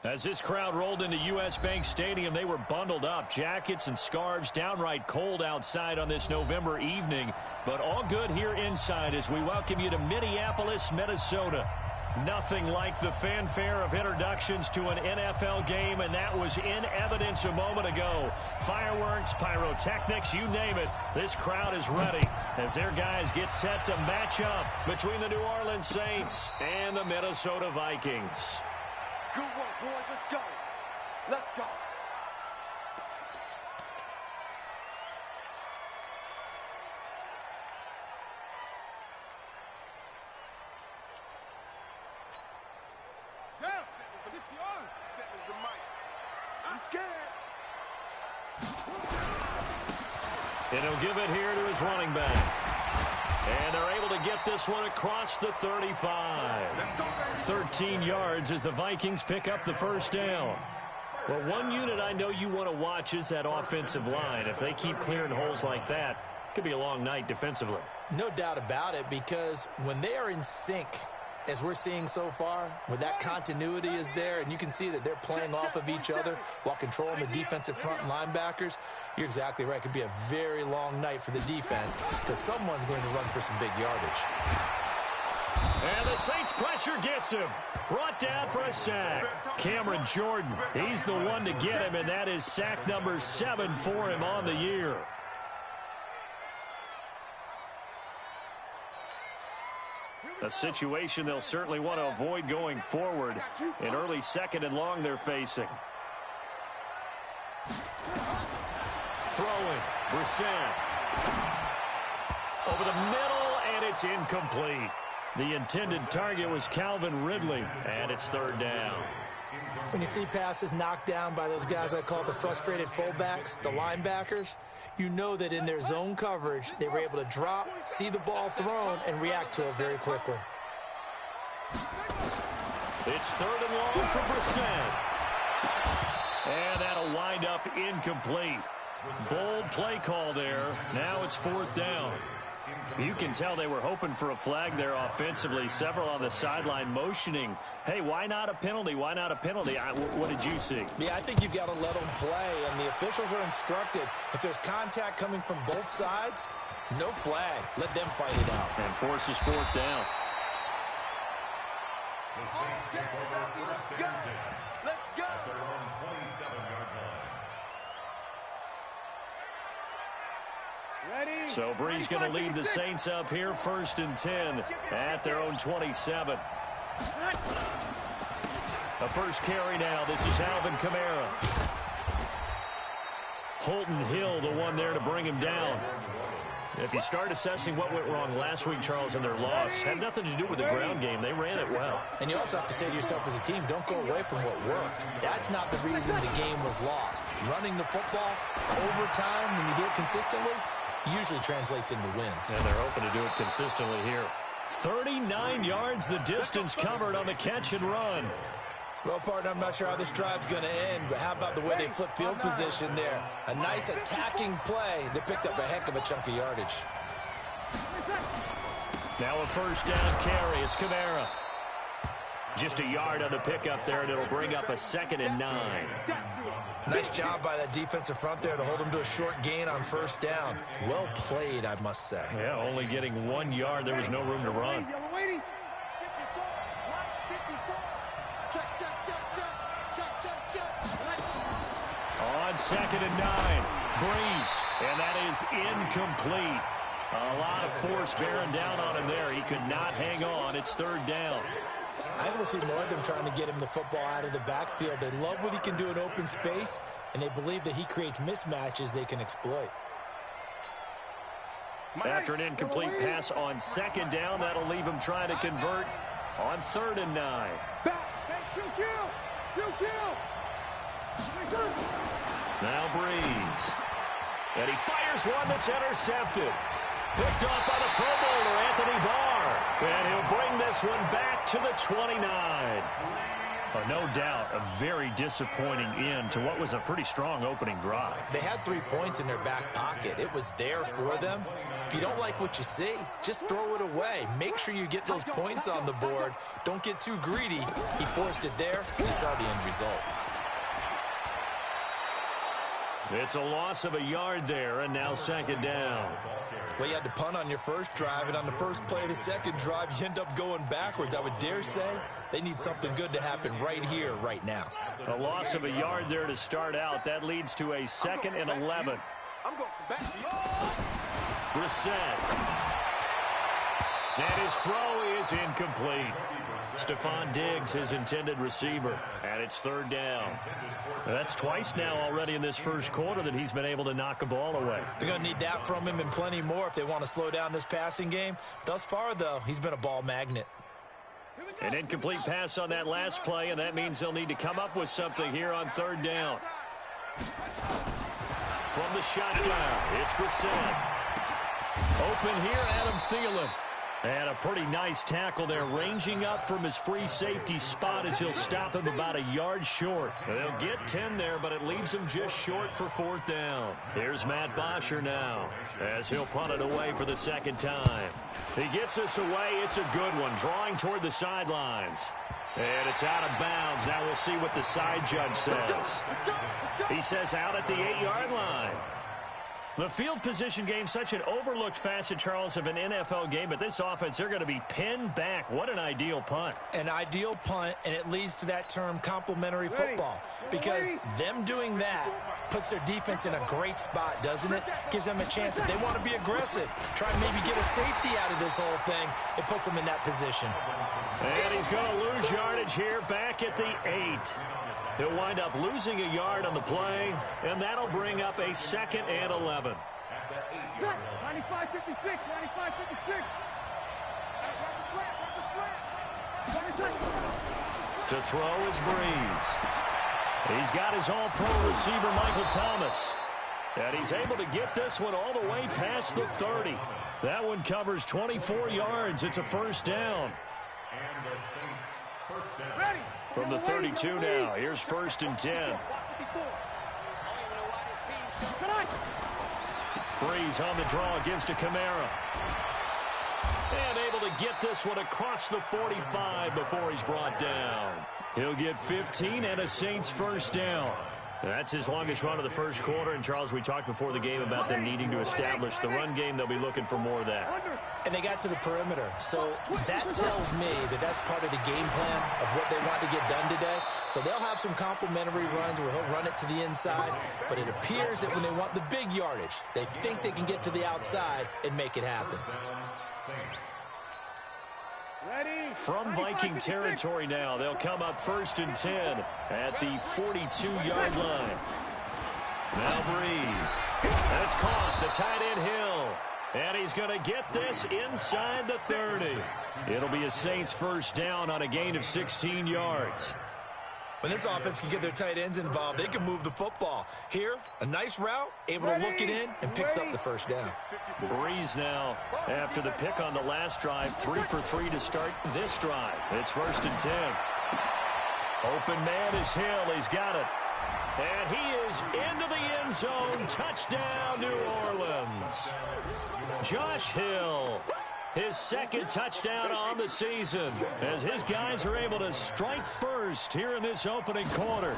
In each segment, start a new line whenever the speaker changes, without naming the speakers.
As this crowd rolled into U.S. Bank Stadium, they were bundled up, jackets and scarves, downright cold outside on this November evening, but all good here inside as we welcome you to Minneapolis, Minnesota. Nothing like the fanfare of introductions to an NFL game, and that was in evidence a moment ago. Fireworks, pyrotechnics, you name it, this crowd is ready as their guys get set to match up between the New Orleans Saints and the Minnesota Vikings.
Good work, boys. Let's go. Let's go.
Down. Settles the mic. I'm scared.
And he'll give it here to his running back. And they're able to get this one across the 35. 13 yards as the Vikings pick up the first down. Well, one unit I know you want to watch is that offensive line. If they keep clearing holes like that, it could be a long night defensively.
No doubt about it, because when they are in sync, as we're seeing so far, when that continuity is there and you can see that they're playing off of each other while controlling the defensive front linebackers, you're exactly right. It could be a very long night for the defense because someone's going to run for some big yardage.
And the Saints pressure gets him. Brought down for a sack. Cameron Jordan, he's the one to get him, and that is sack number 7 for him on the year. A situation they'll certainly want to avoid going forward. An early second and long they're facing. Throwing. Brissett. Over the middle, and it's incomplete. The intended target was Calvin Ridley, and it's third down.
When you see passes knocked down by those guys I call the frustrated fullbacks, the linebackers, you know that in their zone coverage, they were able to drop, see the ball thrown, and react to it very quickly.
It's third and long for Brissett. And that'll wind up incomplete. Bold play call there. Now it's fourth down. You can tell they were hoping for a flag there offensively. Several on the sideline motioning. Hey, why not a penalty? Why not a penalty? What did you see?
Yeah, I think you've got to let them play, and the officials are instructed. If there's contact coming from both sides, no flag. Let them fight it out.
And forces fourth down.
Let's go. Let's go.
Ready?
So Bree's going to lead the Saints up here, 1st and 10 at their own 27. A first carry now. This is Alvin Kamara. Holton Hill, the one there to bring him down. If you start assessing what went wrong last week, Charles, in their loss, had nothing to do with the ground game. They ran it well.
And you also have to say to yourself as a team, don't go away from what worked. That's not the reason the game was lost. Running the football overtime, when you do it consistently, usually translates into wins.
And they're hoping to do it consistently here. 39 yards the distance covered on the catch and run.
Well, partner, I'm not sure how this drive's going to end, but how about the way they flip field position there? A nice attacking play. They picked up a heck of a chunk of yardage.
Now a first down carry. It's Kamara. Just a yard on the pickup there, and it'll bring up a 2nd and 9.
Nice job by that defensive front there to hold them to a short gain on first down. Well played, I must say.
Yeah, only getting 1 yard. There was no room to run. On 2nd and 9, Breeze, and that is incomplete. A lot of force bearing down on him there. He could not hang on. It's third down.
I will see more of them trying to get him the football out of the backfield. They love what he can do in open space, and they believe that he creates mismatches they can exploit.
After an incomplete pass on 2nd down, that'll leave him trying to convert on 3rd and 9. Now Breeze. And he fires one that's intercepted. Picked off by the Pro Bowler, Anthony Barr. And he'll bring this one back to the 29. No doubt a very disappointing end to what was a pretty strong opening drive.
They had 3 points in their back pocket. It was there for them. If you don't like what you see, just throw it away. Make sure you get those points on the board. Don't get too greedy. He forced it there. We saw the end result.
It's a loss of a yard there, and now second down.
Well, you had to punt on your first drive, and on the first play of the second drive, you end up going backwards. I would dare say they need something good to happen right here, right now.
A loss of a yard there to start out. That leads to a 2nd and 11.
I'm going back to you.
Brissett. And his throw is incomplete. Stephon Diggs, his intended receiver, and it's 3rd down. That's twice now already in this first quarter that he's been able to knock a ball away.
They're going to need that from him and plenty more if they want to slow down this passing game. Thus far, though, he's been a ball magnet.
An incomplete pass on that last play, and that means they'll need to come up with something here on 3rd down. From the shotgun, it's Brissett. Open here, Adam Thielen. And a pretty nice tackle there, ranging up from his free safety spot as he'll stop him about a yard short. They'll get 10 there, but it leaves him just short for 4th down. Here's Matt Bosher now as he'll punt it away for the 2nd time. He gets us away. It's a good one, drawing toward the sidelines. And it's out of bounds. Now we'll see what the side judge says. He says out at the 8-yard line. The field position game, such an overlooked facet, Charles, of an NFL game, but this offense, they're going to be pinned back. What an ideal punt.
An ideal punt, and it leads to that term complementary football, because them doing that puts their defense in a great spot, doesn't it? Gives them a chance. If they want to be aggressive, try and maybe get a safety out of this whole thing, it puts them in that position.
And he's going to lose yardage here back at the 8. He'll wind up losing a yard on the play, and that'll bring up a 2nd and 11.
95-56, 95-56.
To throw is Breeze. He's got his all-pro receiver, Michael Thomas. And he's able to get this one all the way past the 30. That one covers 24 yards. It's a 1st down.
And the Saints, 1st down.
From the 32 now, here's 1st and 10. Breeze on the draw, gives to Kamara. And able to get this one across the 45 before he's brought down. He'll get 15 and a Saints 1st down. That's his longest run of the first quarter. And, Charles, we talked before the game about them needing to establish the run game. They'll be looking for more of that.
And they got to the perimeter. So that tells me that that's part of the game plan of what they want to get done today. So they'll have some complimentary runs where he'll run it to the inside. But it appears that when they want the big yardage, they think they can get to the outside and make it happen.
From Viking territory now, they'll come up 1st and 10 at the 42-yard line. Now Breeze. And it's caught. The tight end Hill. And he's going to get this inside the 30. It'll be a Saints 1st down on a gain of 16 yards.
When this offense can get their tight ends involved, they can move the football. Here, a nice route, able to look it in, and picks up the 1st down.
Breeze now, after the pick on the last drive, 3 for 3 to start this drive. It's 1st and 10. Open man is Hill. He's got it. And he is into the end zone. Touchdown, New Orleans. Josh Hill. His 2nd touchdown on the season as his guys are able to strike first here in this opening quarter.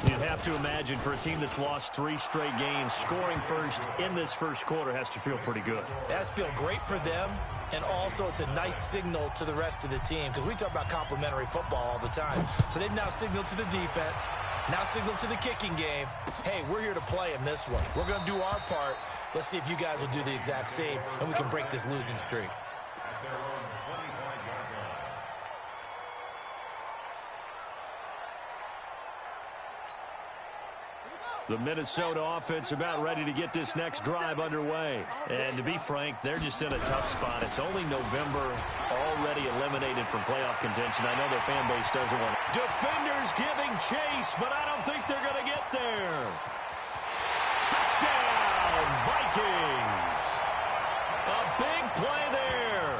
You'd have to imagine for a team that's lost 3 straight games, scoring first in this first quarter has to feel pretty good.
It has to feel great for them, and also it's a nice signal to the rest of the team because we talk about complimentary football all the time. So they've now signaled to the defense, now signaled to the kicking game, hey, we're here to play in this one. We're going to do our part. Let's see if you guys will do the exact same, and we can break this losing streak.
The Minnesota offense about ready to get this next drive underway. And to be frank, they're just in a tough spot. It's only November, already eliminated from playoff contention. I know their fan base doesn't want it. Defenders giving chase, but I don't think they're going to get there. Touchdown, Vikings. A big play there.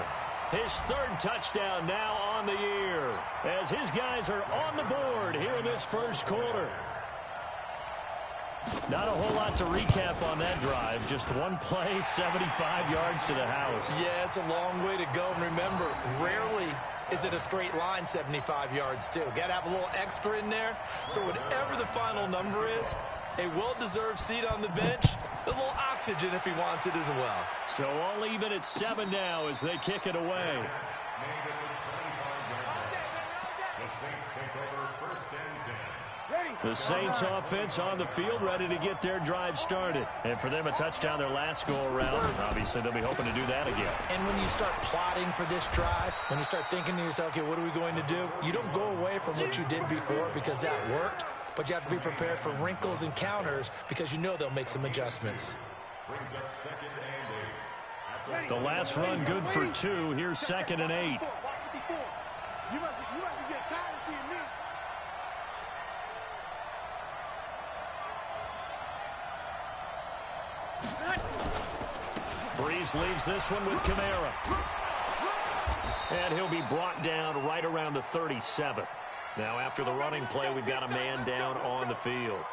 His third touchdown now on the year as his guys are on the board here in this first quarter. Not a whole lot to recap on that drive. Just one play, 75 yards to the house.
Yeah, it's a long way to go. And remember, rarely is it a straight line 75 yards, too. Got to have a little extra in there. So whatever the final number is, a well-deserved seat on the bench, a little oxygen if he wants it as well.
So all even at 7 now as they kick it away. The Saints offense on the field ready to get their drive started. And for them, a touchdown their last go-around. Obviously, they'll be hoping to do that again.
And when you start plotting for this drive, when you start thinking to yourself, okay, what are we going to do? You don't go away from what you did before because that worked, but you have to be prepared for wrinkles and counters because you know they'll make some adjustments.
The last run good for 2. Here's 2nd and 8.
You must be getting tired of seeing me.
Breeze leaves this one with Kamara. And he'll be brought down right around the 37. Now after the running play, we've got a man down on the field.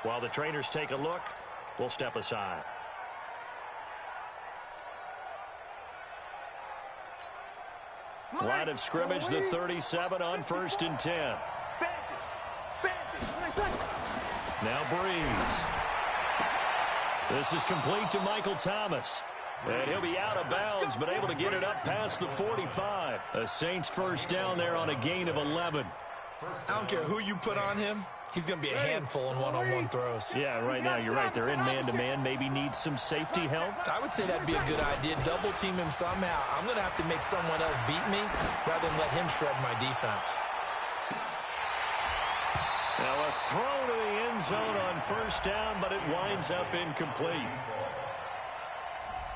While the trainers take a look, we'll step aside. Line of scrimmage, the 37 on 1st and 10. Now Breeze. This is complete to Michael Thomas. And he'll be out of bounds, but able to get it up past the 45. The Saints first down there on a gain of 11.
I don't care who you put on him. He's going to be a handful in one-on-one throws.
Yeah, right now, you're right. They're in man-to-man. Maybe need some safety help.
I would say that'd be a good idea. Double team him somehow. I'm going to have to make someone else beat me rather than let him shred my defense.
Now a throw to the end zone on first down, but it winds up incomplete.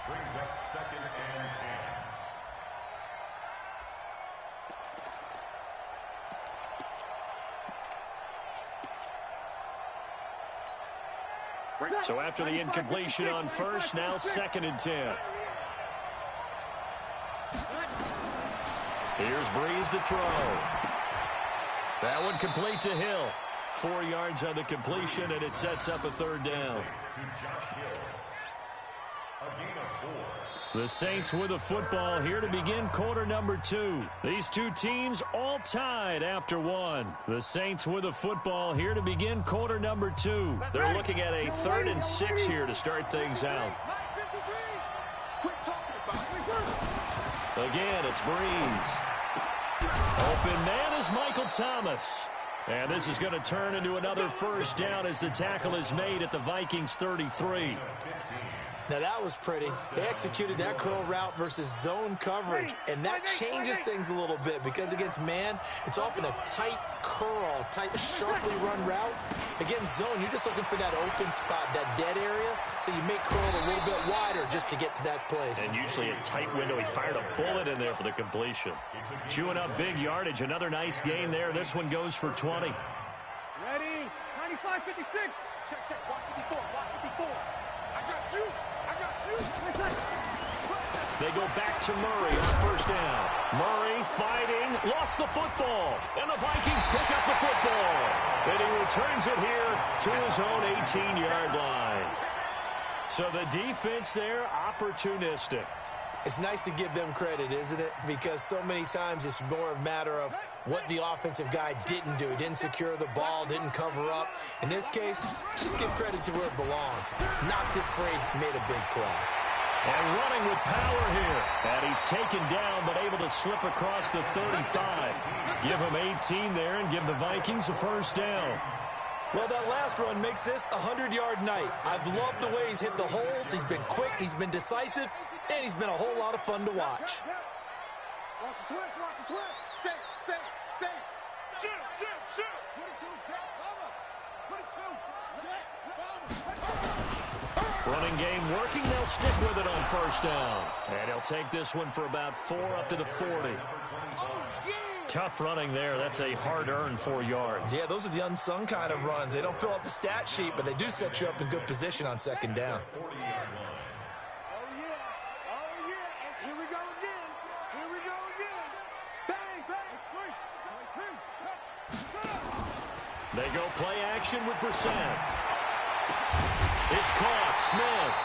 Brings up 2nd and
10. So after the incompletion on first, now 2nd and 10. Here's Breeze to throw. That one complete to Hill. 4 yards on the completion, and it sets up a 3rd down. The Saints with a football here to begin quarter number 2. These two teams all tied after 1. The Saints with a football here to begin quarter number 2. They're looking at a 3rd and 6 here to start things out. Again, it's Breeze. Open man is Michael Thomas. And this is going to turn into another first down as the tackle is made at the Vikings 33.
Now, that was pretty. They executed that curl route versus zone coverage, and that changes things a little bit because against man, it's often a tight curl, tight, sharply run route. Against zone, you're just looking for that open spot, that dead area, so you make curl a little bit wider just to get to that place.
And usually a tight window. He fired a bullet in there for the completion. Chewing up big yardage. Another nice gain there. This one goes for 20.
Ready? 95, 56. Check, check. Watch 54. Watch 54. I got you.
They go back to Murray on first down. Murray fighting, lost the football, and the Vikings pick up the football. And he returns it here to his own 18-yard line. So the defense there, opportunistic.
It's nice to give them credit, isn't it? Because so many times it's more a matter of what the offensive guy didn't do. He didn't secure the ball, didn't cover up. In this case, just give credit to where it belongs. Knocked it free, made a big play.
And running with power here. And he's taken down, but able to slip across the 35. Give him 18 there and give the Vikings a first down.
Well, that last run makes this a 100-yard night. I've loved the way he's hit the holes. He's been quick, he's been decisive, and he's been a whole lot of fun to watch.
Watch the twist, watch the twist. Safe. Shoot. 22, check, cover. 22,
Running game working. They'll stick with it on first down. And he'll take this one for about 4 up to the 40. Tough running there. That's a hard-earned 4 yards.
Yeah, those are the unsung kind of runs. They don't fill up the stat sheet, but they do set you up in good position on second down.
Oh, yeah. And here we go again.
They go play action with Brissett. It's caught. Smith.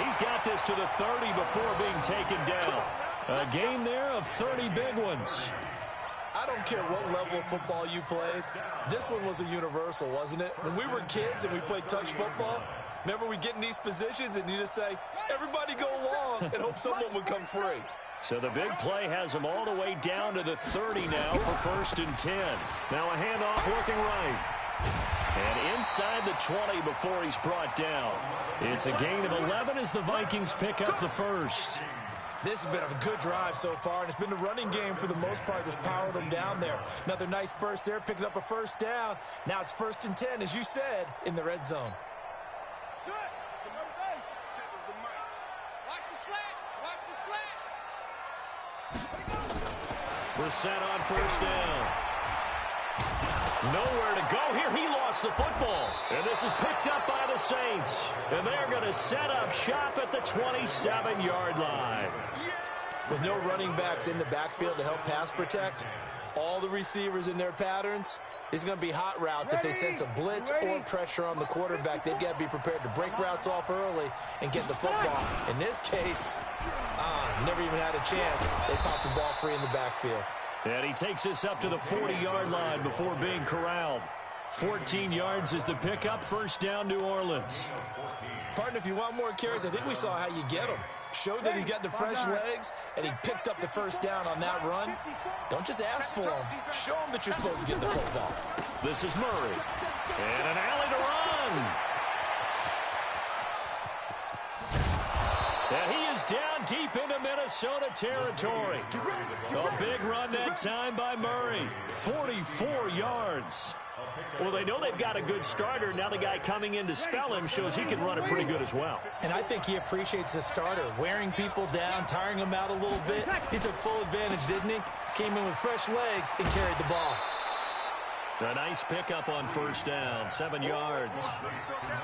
He's got this to the 30 before being taken down. A game there of 30 big ones.
I don't care what level of football you played. This one was a universal, wasn't it? When we were kids and we played touch football, remember we get in these positions and you just say, everybody go along, and hope someone would come free.
So the big play has them all the way down to the 30 now for 1st and 10. Now a handoff working right. And inside the 20 before he's brought down. It's a gain of 11 as the Vikings pick up the first.
This has been a good drive so far, and it's been the running game for the most part that's powered them down there. Another nice burst there, picking up a first down. Now it's 1st and 10, as you said, in the red zone.
Brissett on 1st down. Nowhere to go here. He lost the football. And this is picked up by the Saints. And they're going to set up shop at the 27-yard line.
With no running backs in the backfield to help pass protect, all the receivers in their patterns, it's going to be hot routes. If they sense a blitz or pressure on the quarterback, they've got to be prepared to break routes off early and get the football. In this case, never even had a chance. They popped the ball free in the backfield.
And he takes this up to the 40-yard line before being corralled. 14 yards is the pickup. 1st down, New Orleans.
Partner, if you want more carries, I think we saw how you get him. Showed that he's got the fresh legs, and he picked up the 1st down on that run. Don't just ask for him. Show him that you're supposed to get the football.
This is Murray. And an alley to run. And he is down deep into Minnesota territory. A big run that time by Murray. 44 yards. Well, they know they've got a good starter. Now the guy coming in to spell him shows he can run it pretty good as well.
And I think he appreciates the starter, wearing people down, tiring them out a little bit. He took full advantage, didn't he? Came in with fresh legs and carried the ball.
A nice pickup on 1st down, 7 yards.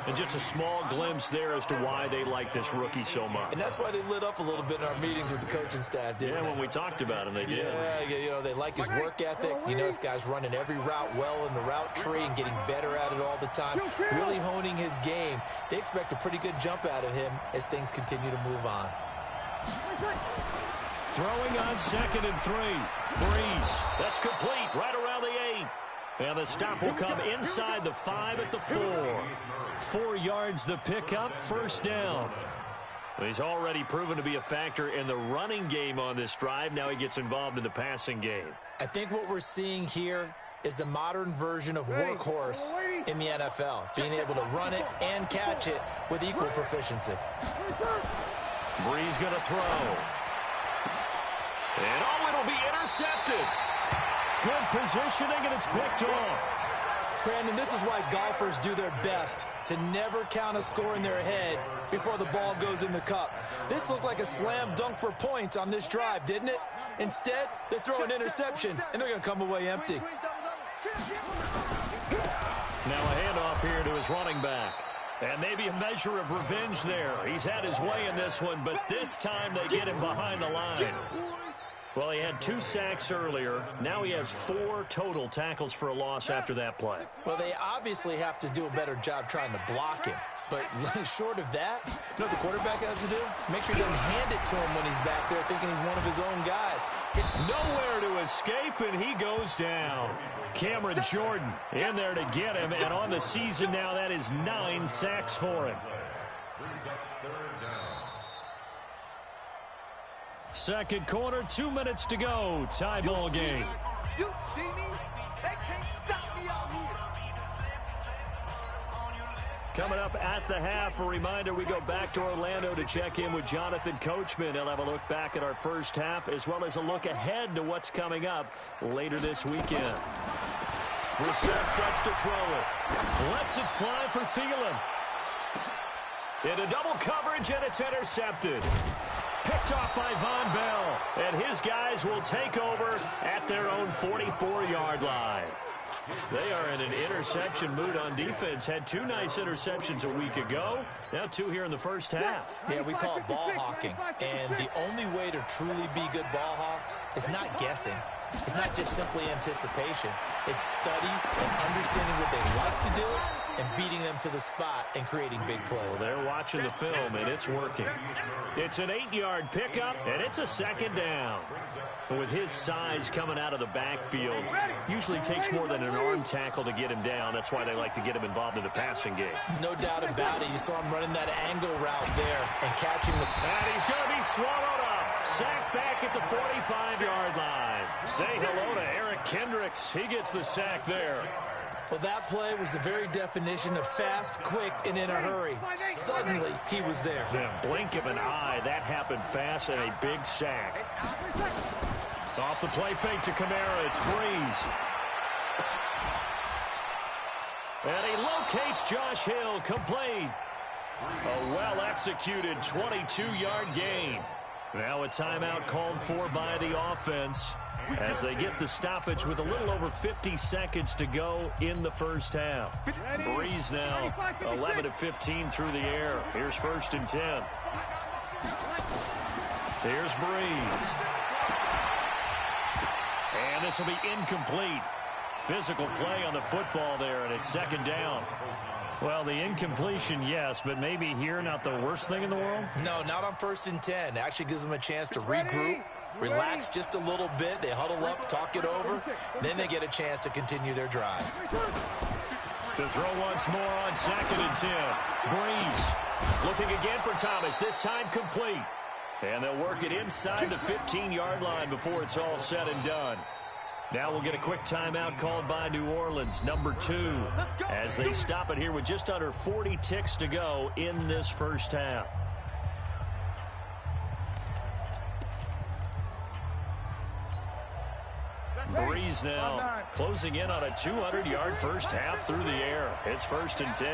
And just a small glimpse there as to why they like this rookie so much.
And that's why they lit up a little bit in our meetings with the coaching staff, didn't they?
Yeah, when we talked about him, they did.
Yeah, you know, they like his work ethic. You know, this guy's running every route well in the route tree and getting better at it all the time, really honing his game. They expect a pretty good jump out of him as things continue to move on.
Throwing on 2nd and 3. Breeze. That's complete right around the 8. And the stop will come inside the 5 at the 4. 4 yards the pickup, 1st down. He's already proven to be a factor in the running game on this drive. Now he gets involved in the passing game.
I think what we're seeing here is the modern version of workhorse in the NFL, being able to run it and catch it with equal proficiency.
Breeze going to throw. And it'll be intercepted. Good positioning, and it's picked off.
Brandon, this is why golfers do their best to never count a score in their head before the ball goes in the cup. This looked like a slam dunk for points on this drive, didn't it? Instead, they throw an interception, and they're going to come away empty.
Now a handoff here to his running back. And maybe a measure of revenge there. He's had his way in this one, but this time they get him behind the line. Well, he had 2 sacks earlier. Now he has 4 total tackles for a loss after that play.
Well, they obviously have to do a better job trying to block him. But short of that, you know what the quarterback has to do? Make sure he doesn't hand it to him when he's back there thinking he's one of his own guys.
Nowhere to escape, and he goes down. Cameron Jordan in there to get him, and on the season now, that is 9 sacks for him. Second quarter, 2 minutes to go. Tie ball game.
You see me? They can't stop me out here.
Coming up at the half, a reminder, we go back to Orlando to check in with Jonathan Coachman. He'll have a look back at our first half, as well as a look ahead to what's coming up later this weekend. Brissett sets to throw it. Lets it fly for Thielen. Into double coverage, and it's intercepted. Picked off by Von Bell, and his guys will take over at their own 44-yard line. They are in an interception mood on defense. Had 2 nice interceptions a week ago. Now 2 here in the first half.
Yeah, we call it ball hawking. And the only way to truly be good ball hawks is not guessing. is not just simply anticipation. It's study and understanding what they like to do and beating them to the spot and creating big plays.
Well, they're watching the film, and it's working. It's an 8-yard pickup, and it's a second down. With his size coming out of the backfield, usually takes more than an arm tackle to get him down. That's why they like to get him involved in the passing game.
No doubt about it. You saw him running that angle route there and catching the...
And he's going to be swallowed up. Sacked back at the 45-yard line. Say hello to Eric Kendricks. He gets the sack there.
Well, that play was the very definition of fast, quick, and in a hurry. Suddenly, he was there.
Yeah, blink of an eye. That happened fast and a big sack. Off the play fake to Kamara. It's Breeze. And he locates Josh Hill. Complete. A well-executed 22-yard gain. Now a timeout called for by the offense as they get the stoppage with a little over 50 seconds to go in the first half. Breeze now 11 of 15 through the air. Here's 1st and 10. Here's Breeze. And this will be incomplete. Physical play on the football there, and it's 2nd down. Well, the incompletion, yes, but maybe here not the worst thing in the world?
No, not on 1st and 10. It actually gives them a chance to regroup, relax just a little bit. They huddle up, talk it over. Then they get a chance to continue their drive.
To throw once more on 2nd and 10. Breeze looking again for Thomas, this time complete. And they'll work it inside the 15-yard line before it's all said and done. Now we'll get a quick timeout called by New Orleans, number 2, as they stop it here with just under 40 ticks to go in this first half. Breeze now closing in on a 200-yard first half through the air. It's 1st and 10.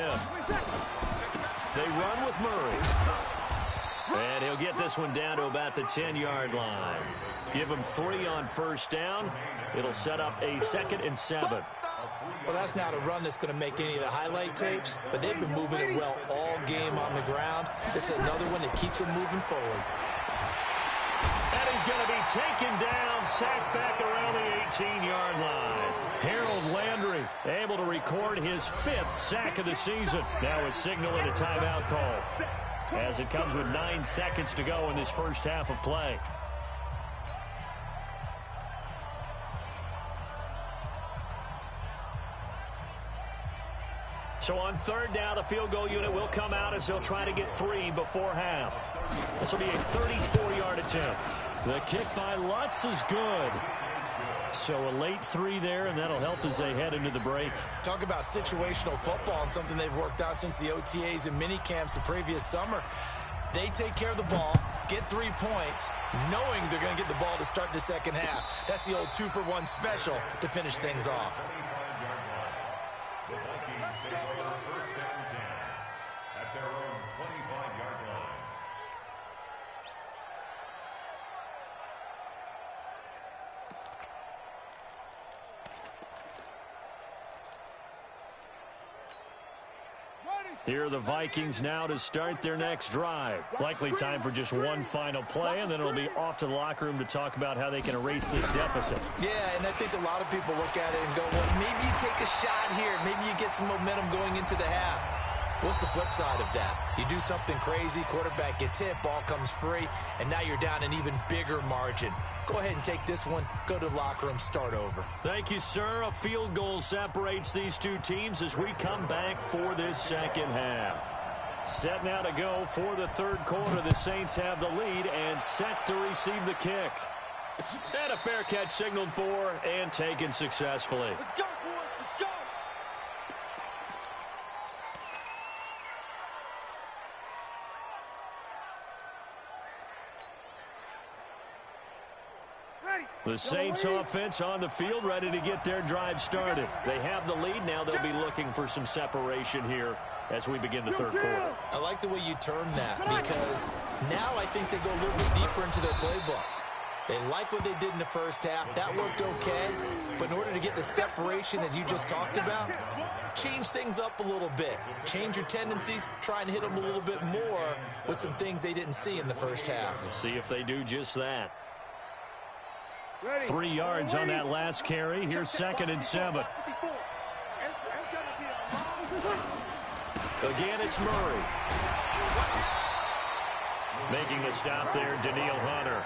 They run with Murray. And he'll get this one down to about the 10-yard line. Give him 3 on 1st down. It'll set up a 2nd and 7.
Well, that's not a run that's going to make any of the highlight tapes, but they've been moving it well all game on the ground. This is another one that keeps them moving forward.
And he's going to be taken down, sacked back around the 18-yard line. Harold Landry able to record his 5th sack of the season. Now a signal and a timeout call, as it comes with 9 seconds to go in this first half of play. So on 3rd down, the field goal unit will come out as they'll try to get 3 before half. This will be a 34-yard attempt. The kick by Lutz is good. So a late 3 there, and that'll help as they head into the break.
Talk about situational football and something they've worked out since the OTAs and mini camps the previous summer. They take care of the ball, get 3 points, knowing they're going to get the ball to start the second half. That's the old 2-for-1 special to finish things off.
Here are the Vikings now to start their next drive. Likely time for just one final play, and then it'll be off to the locker room to talk about how they can erase this deficit.
Yeah, and I think a lot of people look at it and go, well, maybe you take a shot here. Maybe you get some momentum going into the half. What's the flip side of that? You do something crazy, quarterback gets hit, ball comes free, and now you're down an even bigger margin. Go ahead and take this one, go to the locker room, start over.
Thank you, sir. A field goal separates these two teams as we come back for this second half. Set now to go for the 3rd quarter. The Saints have the lead and set to receive the kick. And a fair catch signaled for and taken successfully.
Let's go, boys. Let's go.
The Saints offense on the field, ready to get their drive started. They have the lead. Now they'll be looking for some separation here as we begin the 3rd quarter.
I like the way you term that, because now I think they go a little bit deeper into their playbook. They like what they did in the first half. That worked okay. But in order to get the separation that you just talked about, change things up a little bit. Change your tendencies. Try and hit them a little bit more with some things they didn't see in the first half.
We'll see if they do just that. 3 yards on that last carry. Here's 2nd and 7. Again, it's Murray. Making the stop there, Daniil Hunter.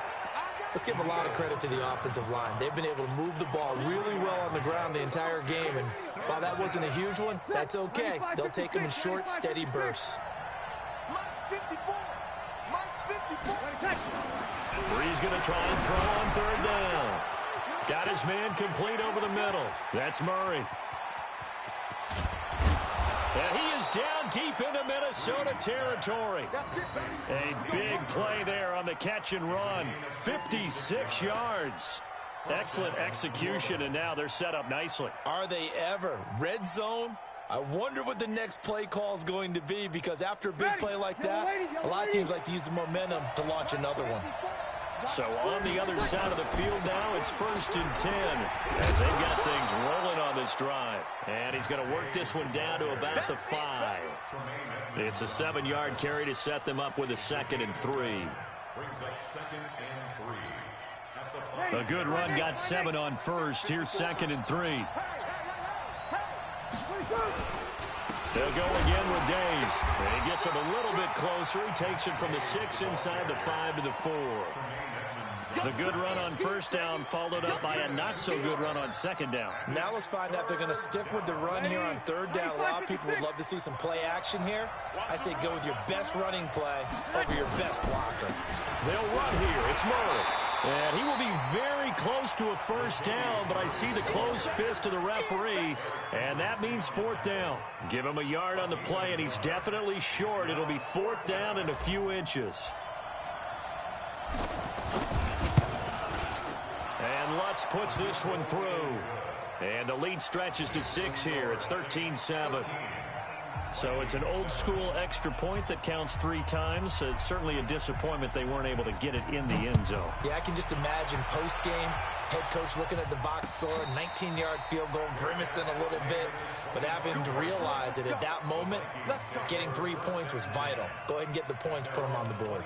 Let's give a lot of credit to the offensive line. They've been able to move the ball really well on the ground the entire game, and while that wasn't a huge one, that's okay. They'll take them in short, steady bursts.
Bree's going to try and throw on 3rd down. Got his man complete over the middle. That's Murray. And he is down deep into Minnesota territory. A big play there on the catch and run. 56 yards. Excellent execution, and now they're set up nicely.
Are they ever? Red zone? I wonder what the next play call is going to be, because after a big play like that, a lot of teams like to use the momentum to launch another one.
So on the other side of the field now, it's 1st and 10 as they've got things rolling on this drive. And he's going to work this one down to about the 5. It's a 7-yard carry to set them up with a 2nd and 3. A good run got 7 on first. Here's 2nd and 3. They'll go again with Days. And he gets him a little bit closer. He takes it from the 6 inside the 5 to the 4. The good run on 1st down followed up by a not-so-good run on 2nd down.
Now let's find out if they're going to stick with the run here on 3rd down. A lot of people would love to see some play action here. I say go with your best running play over your best blocker.
They'll run here. It's Murray. And he will be very close to a 1st down, but I see the closed fist of the referee, and that means 4th down. Give him a yard on the play, and he's definitely short. It'll be 4th down and a few inches. And Lutz puts this one through. And the lead stretches to 6 here. It's 13-7. So it's an old-school extra point that counts 3 times. So it's certainly a disappointment they weren't able to get it in the end zone.
Yeah, I can just imagine post-game, head coach looking at the box score, 19-yard field goal, grimacing a little bit, but having to realize that at that moment, getting 3 points was vital. Go ahead and get the points, put them on the board.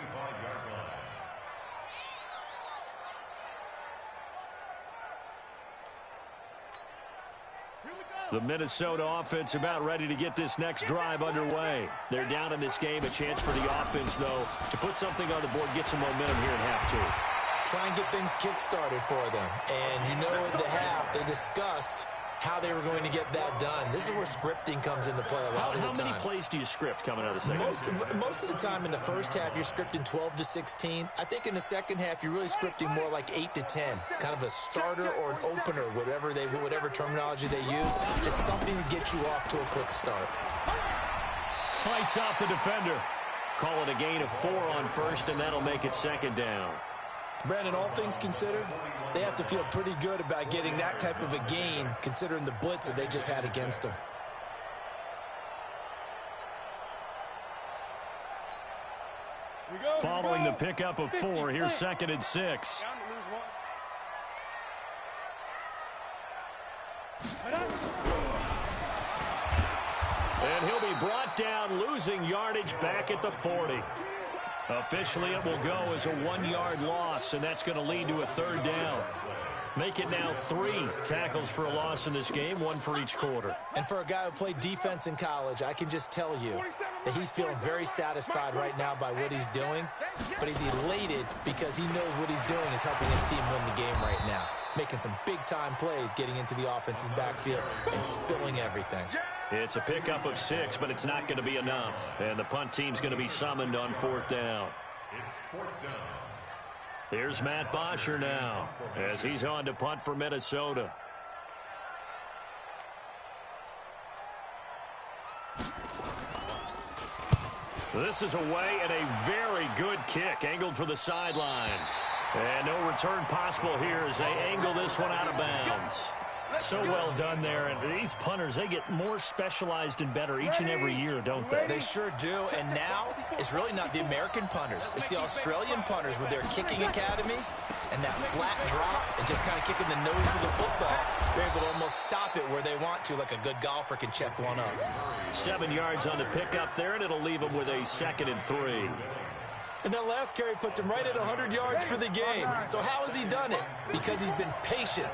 The Minnesota offense about ready to get this next drive underway. They're down in this game. A chance for the offense, though, to put something on the board, get some momentum here in half 2.
Try and get things kick-started for them. And you know at the half, they discussed how they were going to get that done. This is where scripting comes into play a lot of the time.
How many plays do you script coming out of the second?
Most of the time in the first half, you're scripting 12 to 16. I think in the second half, you're really scripting more like 8 to 10. Kind of a starter or an opener, whatever terminology they use. Just something to get you off to a quick start.
Fights off the defender. Call it a gain of 4 on first, and that'll make it 2nd down.
Brandon, all things considered, they have to feel pretty good about getting that type of a gain, considering the blitz that they just had against them.
Following the pickup of 4, here's 2nd and 6. And he'll be brought down, losing yardage back at the 40. Officially, it will go as a 1-yard loss, and that's going to lead to a 3rd down. Make it now 3 tackles for a loss in this game, 1 for each quarter.
And for a guy who played defense in college, I can just tell you that he's feeling very satisfied right now by what he's doing, but he's elated because he knows what he's doing is helping his team win the game right now. Making some big-time plays, getting into the offense's backfield and spilling everything.
It's a pickup of 6, but it's not going to be enough. And the punt team's going to be summoned on 4th down. Here's Matt Bosher now as he's on to punt for Minnesota. This is away and a very good kick angled for the sidelines. And no return possible here as they angle this one out of bounds. So well done there, and these punters, they get more specialized and better each and every year, don't they?
They sure do, and now it's really not the American punters. It's the Australian punters with their kicking academies and that flat drop and just kind of kicking the nose of the football. They're able to almost stop it where they want to, like a good golfer can check one up.
7 yards on the pickup there, and it'll leave them with a 2nd and 3.
And that last carry puts him right at 100 yards for the game. So how has he done it? Because he's been patient,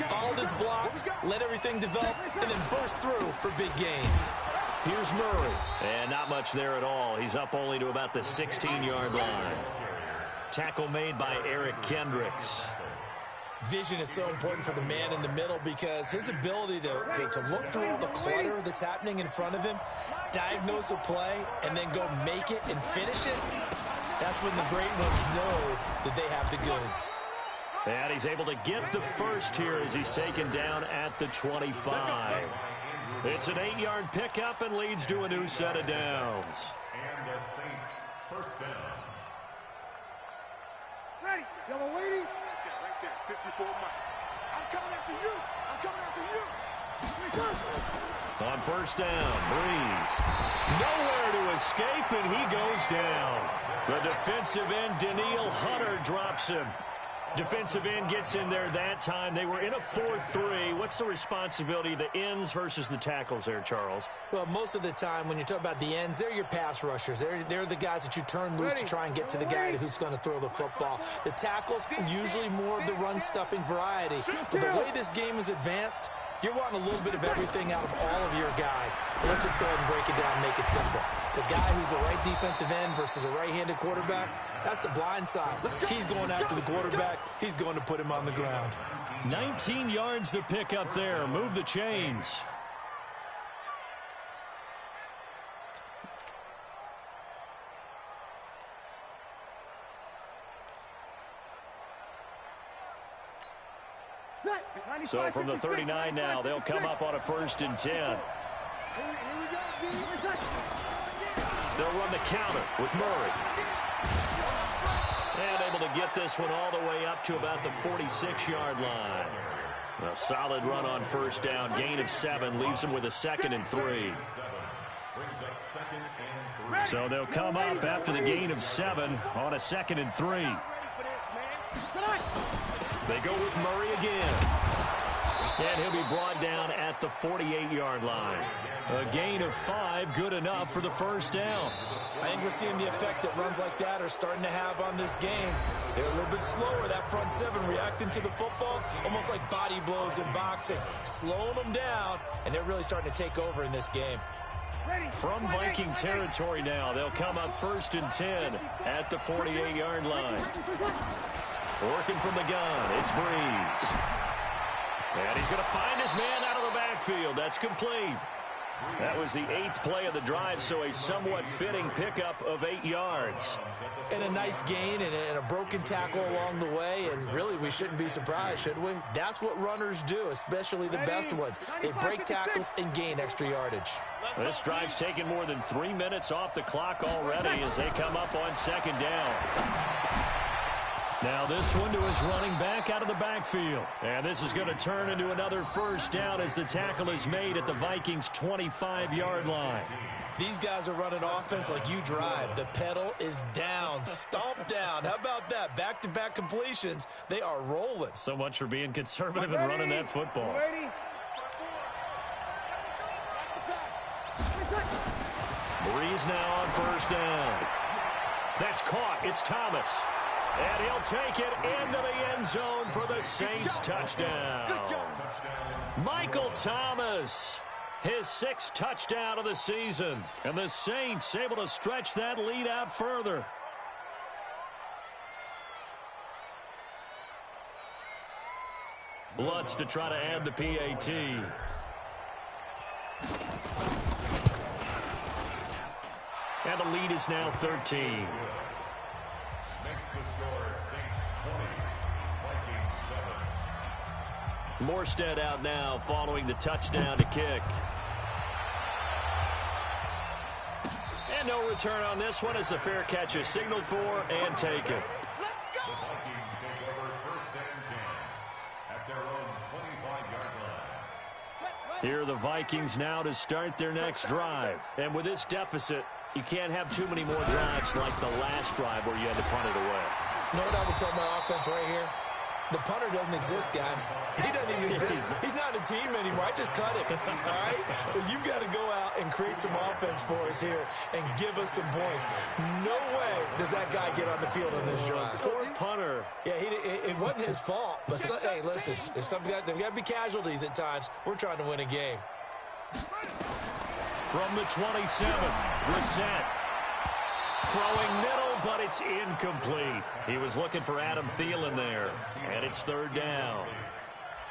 followed his blocks, let everything develop, and then burst through for big gains.
Here's Murray. And not much there at all. He's up only to about the 16-yard line. Tackle made by Eric Kendricks.
Vision is so important for the man in the middle because his ability to look through all the clutter that's happening in front of him, diagnose a play, and then go make it and finish it, that's when the great ones know that they have the goods.
And he's able to get the first here as he's taken down at the 25. It's an 8-yard pickup and leads to a new set of downs.
And the Saints first down.
Ready, yellow lady. Right there, 54 Mike. I'm coming after you. I'm coming after you.
On first down, Breeze. Nowhere to escape, and he goes down. The defensive end, Daniil Hunter, drops him. Defensive end gets in there that time. They were in a 4-3. What's the responsibility of the ends versus the tackles there, Charles?
Well, most of the time when you talk about the ends, they're your pass rushers. They're the guys that you turn loose to try and get to the guy who's going to throw the football. The tackles, usually more of the run-stuffing variety. But the way this game is advanced, you're wanting a little bit of everything out of all of your guys. But let's just go ahead and break it down and make it simple. The guy who's a right defensive end versus a right-handed quarterback, that's the blind side. He's going after the quarterback. He's going to put him on the ground.
19 yards to pick up there. Move the chains. So from the 39 now, they'll come up on a 1st and 10. They'll run the counter with Murray. And able to get this one all the way up to about the 46-yard line. A solid run on first down. Gain of 7 leaves them with a 2nd and 3. So they'll come up after the gain of 7 on a 2nd and 3. They go with Murray again. And he'll be brought down at the 48-yard line. A gain of 5, good enough for the first down.
I think we're seeing the effect that runs like that are starting to have on this game. They're a little bit slower, that front 7, reacting to the football, almost like body blows in boxing, slowing them down, and they're really starting to take over in this game.
From Viking territory now, they'll come up 1st and 10 at the 48-yard line. Working from the gun, it's Breeze. And he's going to find his man out of the backfield. That's complete. That was the 8th play of the drive, so a somewhat fitting pickup of 8 yards.
And a nice gain and a broken tackle along the way, and really we shouldn't be surprised, should we? That's what runners do, especially the best ones. They break tackles and gain extra yardage.
This drive's taken more than 3 minutes off the clock already as they come up on 2nd down. Now this one to his running back out of the backfield. And this is going to turn into another first down as the tackle is made at the Vikings' 25-yard line.
These guys are running offense like you drive. The pedal is down, stomp down. How about that? Back-to-back completions. They are rolling.
So much for being conservative and running that football. Breeze now on first down. That's caught. It's Thomas. And he'll take it into the end zone for the Saints touchdown. Michael Thomas, his 6th touchdown of the season. And the Saints able to stretch that lead out further. Lutz to try to add the PAT. And the lead is now 13.
Makes the score Saints 20, Vikings 7.
Morstead out now following the touchdown to kick. And no return on this one as the fair catch is signaled for and taken.
The Vikings take over 1st and 10 at their own 25-yard line.
Here are the Vikings now to start their next drive. And with this deficit, you can't have too many more drives like the last drive where you had to punt it away.
You know what I would tell my offense right here? The punter doesn't exist, guys. He doesn't even exist. He's not a team anymore. I just cut him, all right? So you've got to go out and create some offense for us here and give us some points. No way does that guy get on the field on this drive.
Poor punter.
Yeah, it wasn't his fault. But, hey, listen, there's got to be casualties at times. We're trying to win a game.
From the 27, Brissett. Throwing middle, but it's incomplete. He was looking for Adam Thielen there, and it's third down.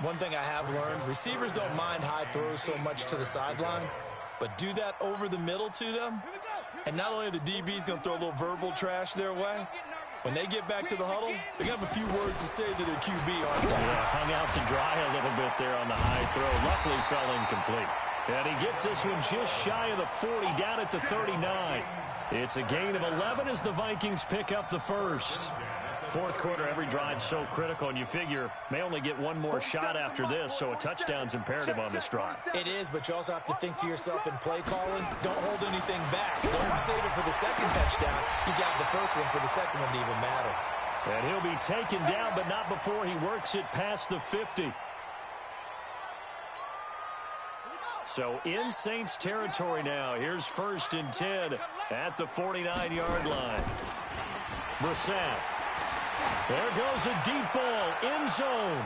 One thing I have learned, receivers don't mind high throws so much to the sideline, but do that over the middle to them, and not only are the DBs going to throw a little verbal trash their way, when they get back to the huddle, they're going to have a few words to say to their QB, aren't they?
Yeah, hung out to dry a little bit there on the high throw. Luckily fell incomplete. And he gets this one just shy of the 40, down at the 39. It's a gain of 11 as the Vikings pick up the first. Fourth quarter, every drive so critical, and you figure may only get one more shot after this, so a touchdown's imperative on this drive.
It is, but you also have to think to yourself in play calling, don't hold anything back. Don't save it for the second touchdown. You got the first one for the second one to even matter.
And he'll be taken down, but not before he works it past the 50. So in Saints territory now. Here's 1st and 10 at the 49-yard line. Brissett. There goes a deep ball, end zone.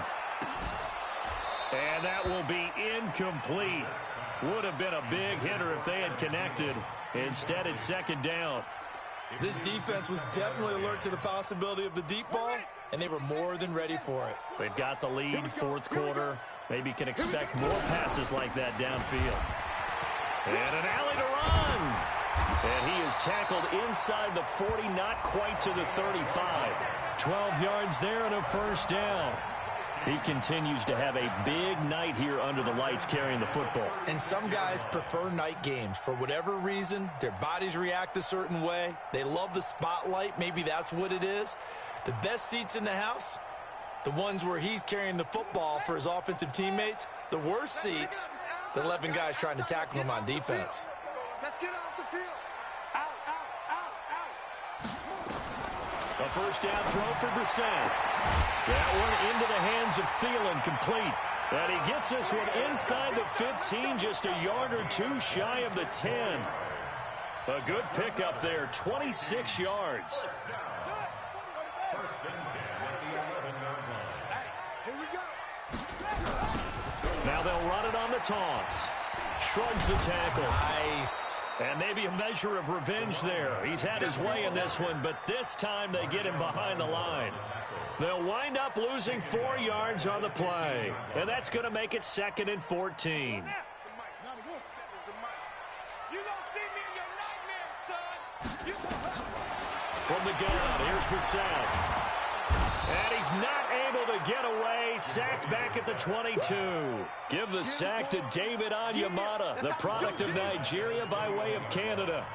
And that will be incomplete. Would have been a big hitter if they had connected. Instead, it's second down.
This defense was definitely alert to the possibility of the deep ball, and they were more than ready for it.
They've got the lead, fourth quarter. Maybe can expect more passes like that downfield. And an alley to run. And he is tackled inside the 40, not quite to the 35. 12 yards there and a first down. He continues to have a big night here under the lights carrying the football.
And some guys prefer night games. For whatever reason, their bodies react a certain way. They love the spotlight. Maybe that's what it is. The best seats in the house, the ones where he's carrying the football for his offensive teammates. The worst seats, the 11 guys trying to tackle him on defense.
Let's get off the field. Out, out, out, out.
A first down throw for Brissett. That one into the hands of Thielen, complete. And he gets this one inside the 15, just a yard or two shy of the 10. A good pickup there, 26 yards.
First and 10 at the 11-yard line.
Here we go.
Now they'll run it on the toss. Shrugs the tackle.
Nice.
And maybe a measure of revenge there. He's had his way in this one, but this time they get him behind the line. They'll wind up losing 4 yards on the play. And that's going to make it 2nd and 14. From the gun, here's Brissett. And he's not able to get away. Sacked back at the 22. Give the sack to David Onyemata, the product of Nigeria by way of Canada.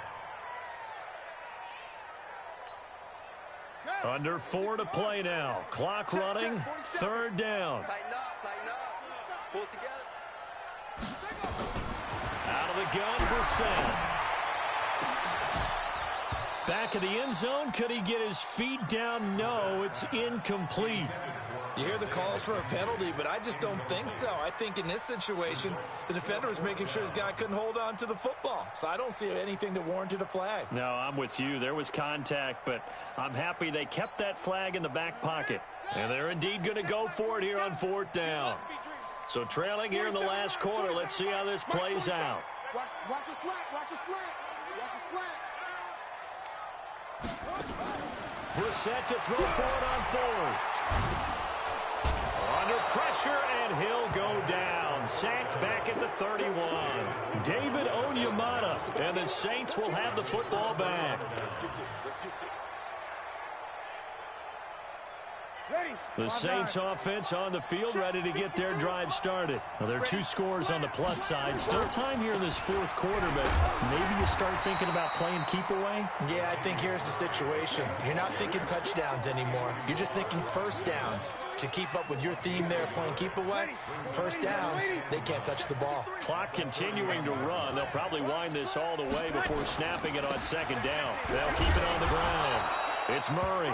Under 4 to play now. Clock running. Third down.
Tighten up, tighten up. Pull it together.
Out of the gun, Brissett. Back of the end zone. Could he get his feet down? No, it's incomplete.
You hear the calls for a penalty, but I just don't think so. I think in this situation, the defender was making sure his guy couldn't hold on to the football. So I don't see anything that warranted a flag.
No, I'm with you. There was contact, but I'm happy they kept that flag in the back pocket. And they're indeed going to go for it here on 4th down. So trailing here in the last quarter. Let's see how this plays out.
Watch a slant, watch a slant, watch a slant.
Brissett to throw for it on 4th. Under pressure, and he'll go down. Sacked back at the 31. David Onyemata, and the Saints will have the football back. The Saints offense on the field, ready to get their drive started. Now, there are 2 scores on the plus side. Still time here in this 4th quarter, but maybe you start thinking about playing keep away?
Yeah, I think here's the situation. You're not thinking touchdowns anymore. You're just thinking first downs. To keep up with your theme there, playing keep away, first downs, they can't touch the ball.
Clock continuing to run. They'll probably wind this all the way before snapping it on 2nd down. They'll keep it on the ground. It's Murray.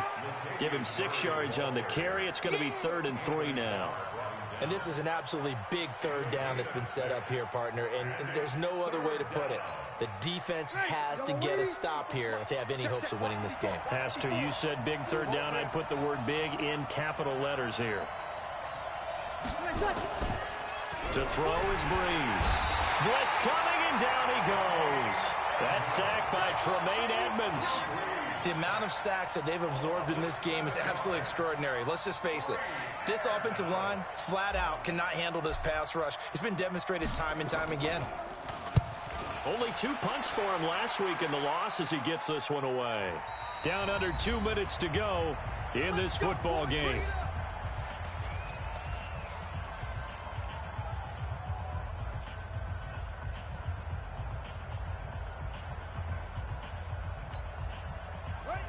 Give him 6 yards on the carry. It's going to be 3rd and 3 now.
And this is an absolutely big 3rd down that's been set up here, partner, and there's no other way to put it. The defense has to get a stop here if they have any hopes of winning this game.
Has to. You said big 3rd down. I'd put the word big in capital letters here. To throw is Breeze. Blitz coming, and down he goes. That sack by Tremaine Edmonds.
The amount of sacks that they've absorbed in this game is absolutely extraordinary. Let's just face it. This offensive line, flat out, cannot handle this pass rush. It's been demonstrated time and time again.
Only 2 punts for him last week in the loss as he gets this one away. Down under 2 minutes to go in this football game.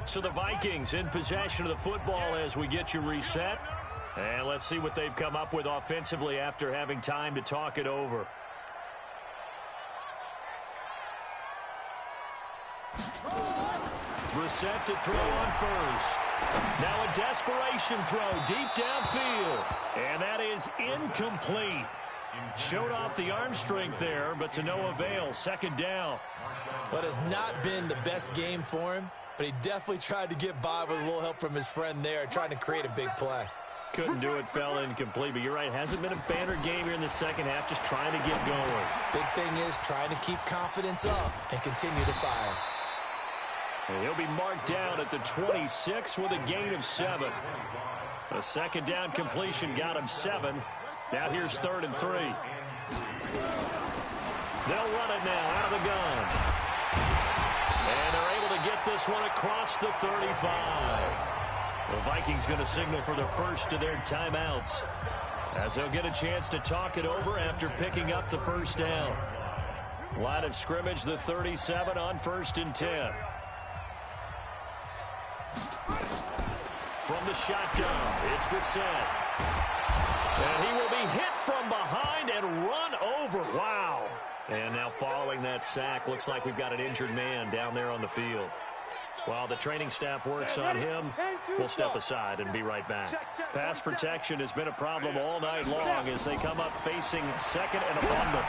So the Vikings in possession of the football as we get you reset. And let's see what they've come up with offensively after having time to talk it over. Brissett to throw on first. Now a desperation throw deep downfield. And that is incomplete. Showed off the arm strength there, but to no avail. 2nd down.
What has not been the best game for him, but he definitely tried to get by with a little help from his friend there, trying to create a big play.
Couldn't do it, fell incomplete. But you're right, hasn't been a banner game here in the second half, just trying to get going.
Big thing is trying to keep confidence up and continue to fire.
And he'll be marked down at the 26 with a gain of 7. A 2nd down completion got him 7. Now here's 3rd and 3. They'll run it now out of the gun. And they're able to get this one across the 35. The Vikings going to signal for the first of their timeouts as they'll get a chance to talk it over after picking up the 1st down. Line of scrimmage, the 37 on 1st and 10. From the shotgun, it's Brissett. And he will be hit from behind and run over. Wow. And now following that sack, looks like we've got an injured man down there on the field. While the training staff works on him, we'll step aside and be right back. Pass protection has been a problem all night long as they come up facing 2nd and abundant.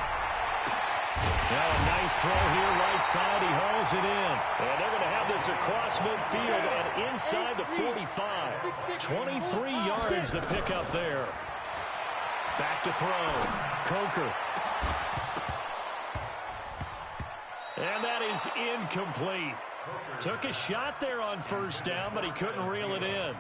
Now a nice throw here, right side. He hauls it in. And they're going to have this across midfield and inside the 45. 23 yards the pickup there. Back to throw. Coker. And that is incomplete. Took a shot there on 1st down, but he couldn't reel it in.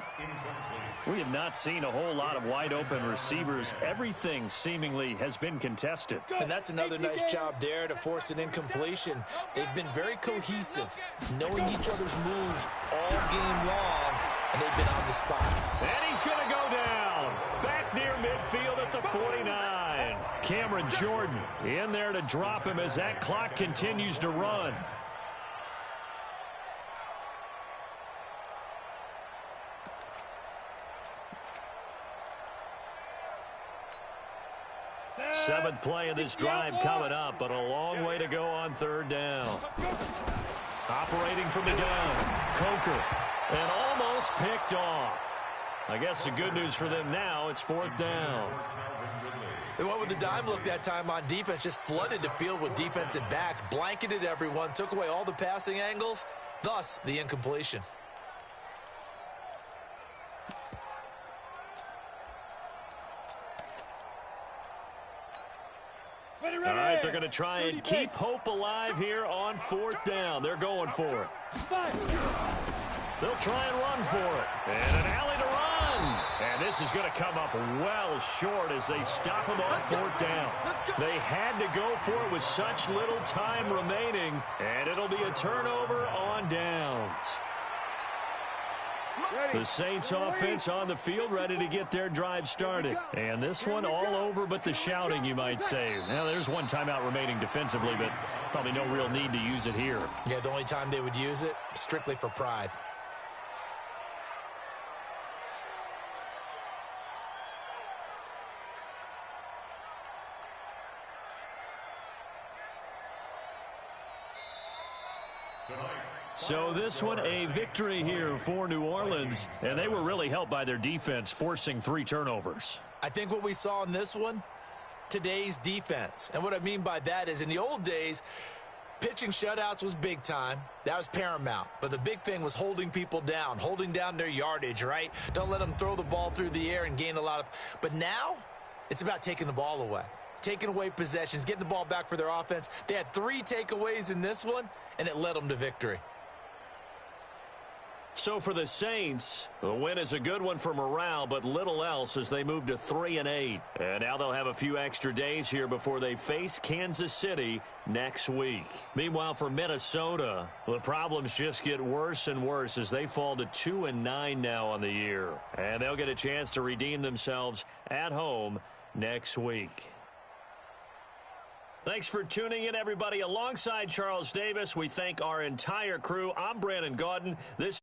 We have not seen a whole lot of wide-open receivers. Everything seemingly has been contested.
And that's another nice job there to force an incompletion. They've been very cohesive, knowing each other's moves all game long, and they've been on the spot.
And he's going to go down. Back near midfield at the 49. Cameron Jordan in there to drop him as that clock continues to run. Seventh play of this drive coming up, but a long way to go on 3rd down. Operating from the gun, Coker, and almost picked off. I guess the good news for them now, it's 4th down.
They went with the dime look that time on defense, just flooded the field with defensive backs, blanketed everyone, took away all the passing angles, thus the incompletion.
All right, they're going to try and keep hope alive here on 4th down. They're going for it. They'll try and run for it. And an alley to run. And this is going to come up well short as they stop him on 4th down. They had to go for it with such little time remaining. And it'll be a turnover on downs. The Saints offense on the field ready to get their drive started. And this one all over but the shouting, you might say. Now, there's one timeout remaining defensively, but probably no real need to use it here.
Yeah, the only time they would use it, strictly for pride.
So this one, a victory here for New Orleans, and they were really helped by their defense, forcing 3 turnovers.
I think what we saw in this one, today's defense. And what I mean by that is in the old days, pitching shutouts was big time. That was paramount. But the big thing was holding people down, holding down their yardage, right? Don't let them throw the ball through the air and gain a lot of. But now it's about taking the ball away, taking away possessions, getting the ball back for their offense. They had 3 takeaways in this one, and it led them to victory.
So for the Saints, the win is a good one for morale, but little else as they move to 3-8. And now they'll have a few extra days here before they face Kansas City next week. Meanwhile, for Minnesota, the problems just get worse and worse as they fall to 2-9 now on the year. And they'll get a chance to redeem themselves at home next week. Thanks for tuning in, everybody. Alongside Charles Davis, we thank our entire crew. I'm Brandon Gaudin. This